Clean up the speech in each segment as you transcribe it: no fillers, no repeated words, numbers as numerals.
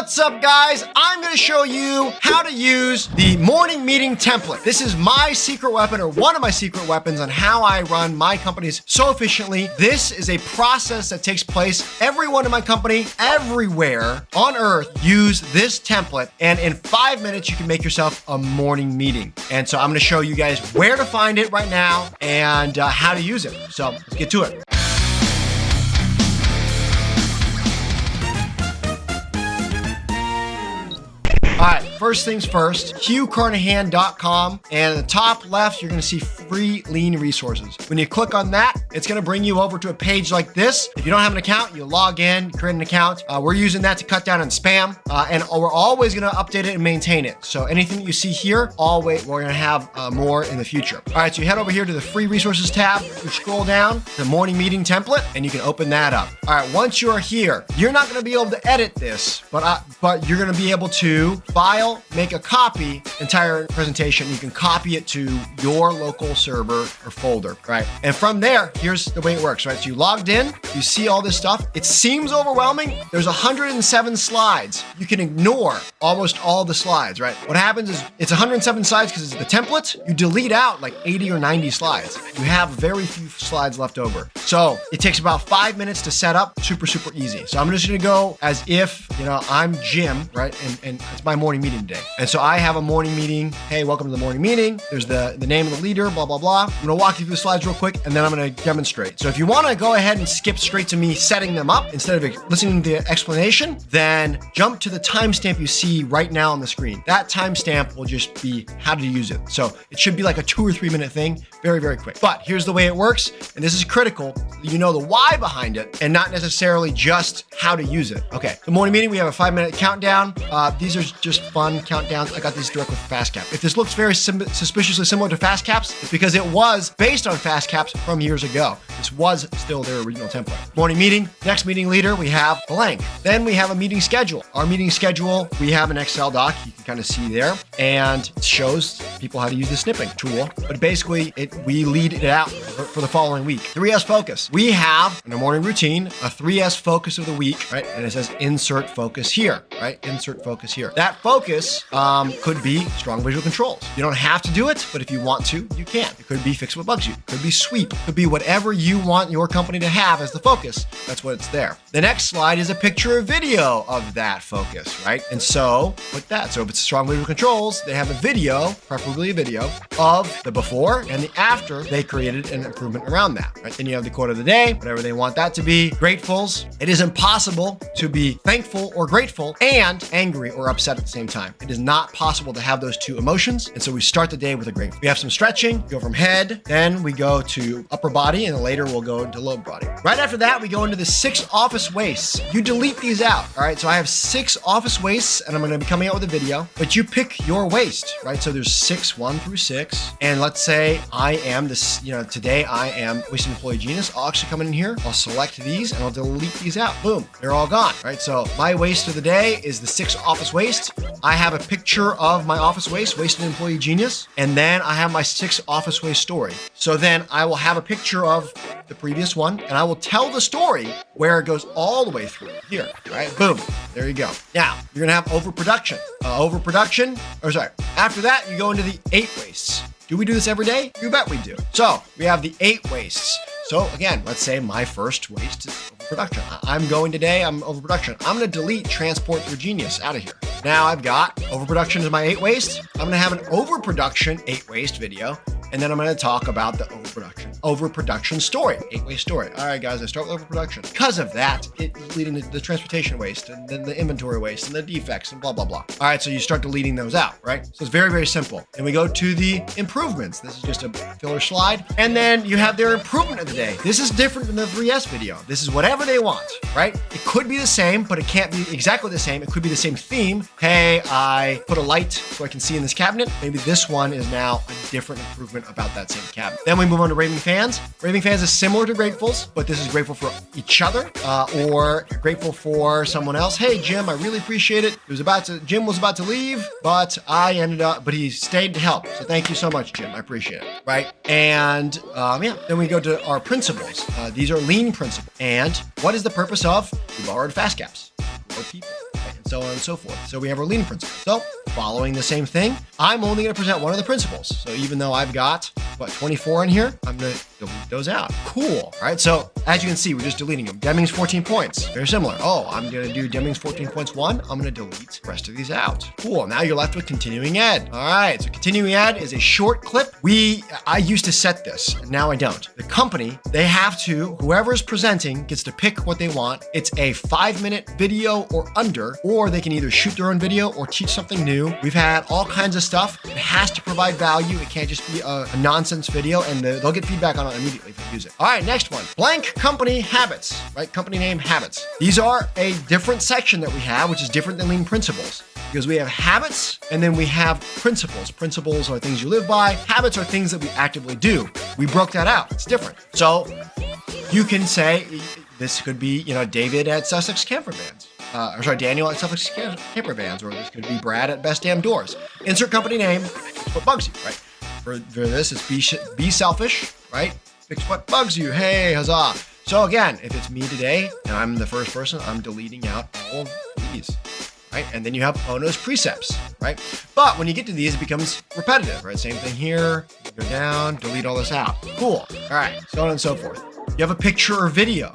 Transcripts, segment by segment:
What's up, guys? I'm going to show you how to use the morning meeting template. This is my secret weapon, or one of my secret weapons, on how I run my companies so efficiently. This is a process that takes place. Everyone in my company, everywhere on earth, use this template, and in 5 minutes, you can make yourself a morning meeting. And so I'm going to show you guys where to find it right now and how to use it. So let's get to it. All right, first things first, hughcarnahan.com, and at the top left, you're gonna see free lean resources. When you click on that, it's gonna bring you over to a page like this. If you don't have an account, you log in, create an account. We're using that to cut down on spam, and we're always gonna update it and maintain it. So anything that you see here, we're gonna have more in the future. All right, so you head over here to the free resources tab, you scroll down to the morning meeting template, and you can open that up. All right, once you're here, you're not gonna be able to edit this, but you're gonna be able to file, make a copy, entire presentation. You can copy it to your local server or folder, right? And from there, here's the way it works, right? So you logged in, you see all this stuff. It seems overwhelming. There's 107 slides. You can ignore almost all the slides, right? What happens is it's 107 slides because it's the template. You delete out like 80 or 90 slides. You have very few slides left over. So it takes about 5 minutes to set up. Super, super easy. So I'm just gonna go as if, I'm Jim, right? And it's my morning meeting today. And so I have a morning meeting. Hey, welcome to the morning meeting. There's the name of the leader, blah, blah, blah. I'm gonna walk you through the slides real quick, and then I'm gonna demonstrate. So if you wanna go ahead and skip straight to me setting them up instead of listening to the explanation, then jump to the timestamp you see right now on the screen. That timestamp will just be how to use it. So it should be like a 2 or 3 minute thing, very, very quick. But here's the way it works, and this is critical. You know the why behind it and not necessarily just how to use it. Okay, the morning meeting, we have a 5-minute countdown. These are just fun countdowns. I got these direct with FastCap. If this looks very suspiciously similar to FastCaps, it's because it was based on FastCaps from years ago. This was still their original template. Morning meeting, next meeting leader, we have blank. Then we have a meeting schedule. Our meeting schedule, we have an Excel doc, you can kind of see there, and it shows people how to use the snipping tool. But basically, we lead it out for the following week. 3S focus. We have in our morning routine a 3S focus of the week, right? And it says insert focus here, right? Insert focus here. That focus could be strong visual controls. You don't have to do it, but if you want to, you can. It could be fix what bugs you. It could be sweep. It could be whatever you want your company to have as the focus. That's what it's there. The next slide is a picture or video of that focus, right? And so with that, so if it's strong visual controls, they have a video, preferably a video, of the before and the after they created an improvement around that, right? Then you have the quote of the day, whatever they want that to be. Gratefuls. It is impossible to be thankful or grateful and angry or upset at the same time. It is not possible to have those two emotions. And so we start the day with a grateful. We have some stretching, go from head, then we go to upper body, and then later we'll go into lower body. Right after that, we go into the 6 office wastes. You delete these out, all right? So I have 6 office wastes, and I'm gonna be coming out with a video, but you pick your waste, right? So there's 6, 1 through 6. And let's say I am this, today I am wasted employee genius. I'll actually come in here, I'll select these, and I'll delete these out. Boom, they're all gone, right? So my waste of the day is the 6 office waste. I have a picture of my office waste, wasted employee genius, and then I have my 6 office waste story. So then I will have a picture of the previous one, and I will tell the story where it goes all the way through here, right? Boom, there you go. Now, you're gonna have overproduction. After that, you go into the 8 wastes. Do we do this every day? You bet we do. So we have the 8 wastes. So again, let's say my first waste is overproduction. I'm overproduction. I'm gonna delete transport your genius out of here. Now I've got overproduction is my 8 waste. I'm gonna have an overproduction 8 waste video. And then I'm gonna talk about the overproduction story, 8 waste story. All right, guys, I start with overproduction. Because of that, it's leading to the transportation waste and then the inventory waste and the defects and blah, blah, blah. All right, so you start deleting those out, right? So it's very, very simple. And we go to the improvements. This is just a filler slide. And then you have their improvement of the day. This is different than the 3S video. This is whatever they want, right? It could be the same, but it can't be exactly the same. It could be the same theme. Hey, I put a light so I can see in this cabinet. Maybe this one is now a different improvement about that same cabinet. Then we move on to raving fans. Raving fans is similar to gratefuls, but this is grateful for each other or grateful for someone else. Hey, Jim, I really appreciate it. Jim was about to leave, but he stayed to help. So thank you so much, Jim. I appreciate it, right? And then we go to our principles. These are lean principles. And what is the purpose of? We borrowed FastCaps. For people. Right? and so on and so forth. So we have our lean principle. So following the same thing, I'm only going to present one of the principles. So even though I've got, 24 in here, I'm going to delete those out. Cool. All right. So as you can see, we're just deleting them. Deming's 14 points. Very similar. Oh, I'm going to do Deming's 14 points 1. I'm going to delete the rest of these out. Cool. Now you're left with continuing ed. All right. So continuing ed is a short clip. I used to set this. Now I don't. The company, they have to, whoever's presenting gets to pick what they want. It's a 5-minute video or under, or they can either shoot their own video or teach something new. We've had all kinds of stuff. It has to provide value. It can't just be a nonsense video, and they'll get feedback on it immediately if you use it. All right, next one. Blank company habits, right? Company name habits. These are a different section that we have, which is different than lean principles, because we have habits and then we have principles. Principles are things you live by. Habits are things that we actively do. We broke that out. It's different. So you can say this could be, David at Sussex Camper Vans. Daniel at Sussex Camper Vans, or this could be Brad at Best Damn Doors. Insert company name, what bugs you, right? For this, it's be selfish, right? Fix what bugs you. Hey, huzzah. So again, if it's me today and I'm the first person, I'm deleting out all of these, right? And then you have Ono's precepts, right? But when you get to these, it becomes repetitive, right? Same thing here. Go down, delete all this out. Cool. All right, so on and so forth. You have a picture or video.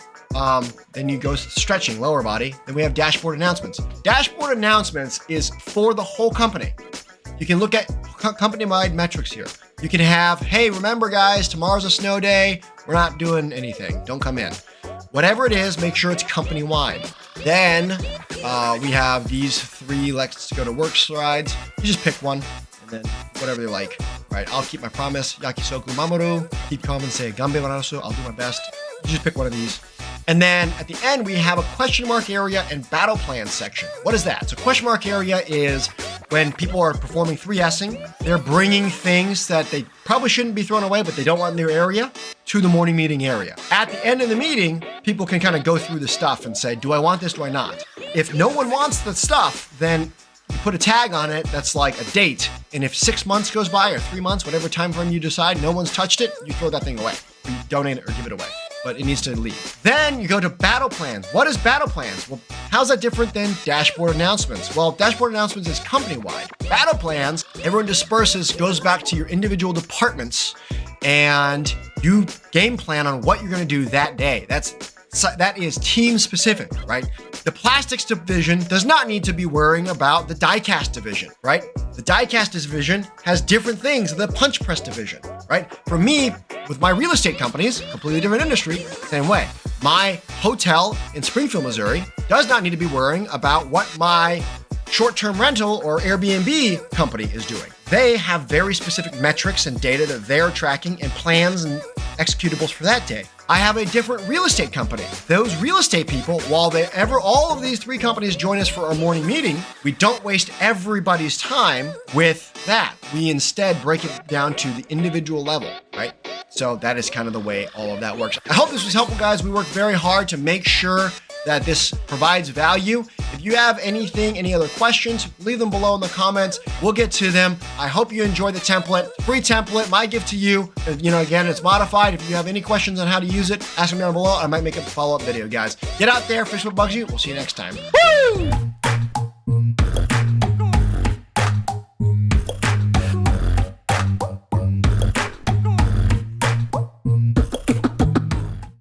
Then you go stretching, lower body. Then we have dashboard announcements. Dashboard announcements is for the whole company. You can look at company-wide metrics here. You can have, hey, remember guys, tomorrow's a snow day. We're not doing anything. Don't come in. Whatever it is, make sure it's company-wide. Then we have these 3 let's go to work slides. You just pick one and then whatever you like. Right? I'll keep my promise. Yakisoku Mamoru. Keep calm and say Gambe Wanasu. I'll do my best. You just pick one of these. And then at the end, we have a question mark area and battle plan section. What is that? So question mark area is when people are performing 3S'ing, they're bringing things that they probably shouldn't be thrown away, but they don't want in their area, to the morning meeting area. At the end of the meeting, people can kind of go through the stuff and say, do I want this, do I not? If no one wants the stuff, then you put a tag on it that's like a date. And if 6 months goes by or 3 months, whatever time frame you decide, no one's touched it, you throw that thing away. Or you donate it or give it away. But it needs to leave. Then you go to battle plans. What is battle plans? Well, how's that different than dashboard announcements? Well, dashboard announcements is company-wide. Battle plans, everyone disperses, goes back to your individual departments, and you game plan on what you're gonna do that day. That is team specific, right? The plastics division does not need to be worrying about the die-cast division, right? The die-cast division has different things than the punch press division, right? For me, with my real estate companies, completely different industry, same way. My hotel in Springfield, Missouri does not need to be worrying about what my short-term rental or Airbnb company is doing. They have very specific metrics and data that they're tracking and plans and executables for that day. I have a different real estate company. Those real estate people, while all of these 3 companies join us for our morning meeting, we don't waste everybody's time with that. We instead break it down to the individual level, right? So that is kind of the way all of that works. I hope this was helpful, guys. We worked very hard to make sure that this provides value. If you have any other questions, leave them below in the comments. We'll get to them. I hope you enjoy the template. Free template, my gift to you. Again, it's modified. If you have any questions on how to use it, ask me down below. I might make a follow-up video, guys. Get out there, fish what bugs you. We'll see you next time. Woo!